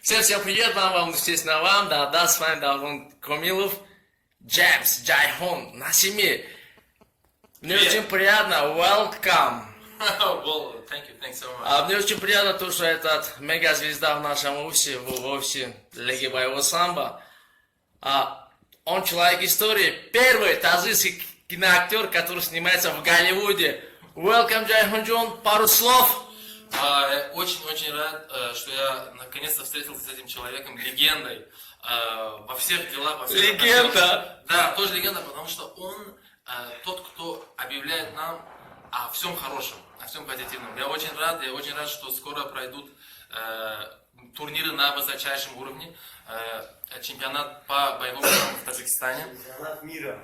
Всем привет, вам, естественно, вам, да, с вами Давлон Комилов, Джеймс, Джайхон, на семье. Мне очень приятно, welcome. Well, thanks so much. Мне очень приятно то, что этот мегазвезда в нашем офисе, в офисе Лиги боевого самбо. Он человек истории, первый таджикский киноактер, который снимается в Голливуде. Welcome, Джайхон Джон, пару слов. Я очень рад, что я наконец-то встретился с этим человеком, легендой во всех делах, во всех Легенда? Да, тоже легенда, потому что он тот, кто объявляет нам о всем хорошем, о всем позитивном. Я очень рад, что скоро пройдут турниры на высочайшем уровне. Чемпионат по боевому самбо в Таджикистане.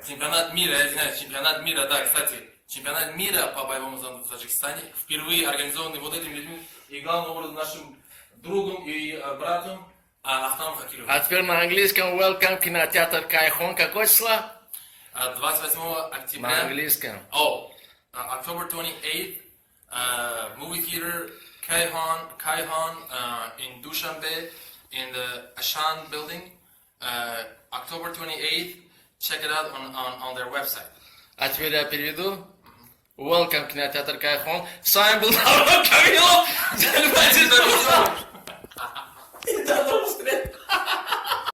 Чемпионат мира, я извиняюсь, чемпионат мира, да, кстати. Чемпионат мира по боевому самбо в Таджикистане, впервые организованный вот этими людьми и главным образом нашим другом и братом Ахтамом Хакиловым. А теперь на английском welcome, кинотеатр Кайхон. Какое число? 28 октября. На английском. October 28th, movie theater Kaihan in Dushanbe in the Ashan building. October 28th, check it out on their website. А теперь я переведу. Welcome, кинотеатр Кайхон. С вами был Давлон Комилов.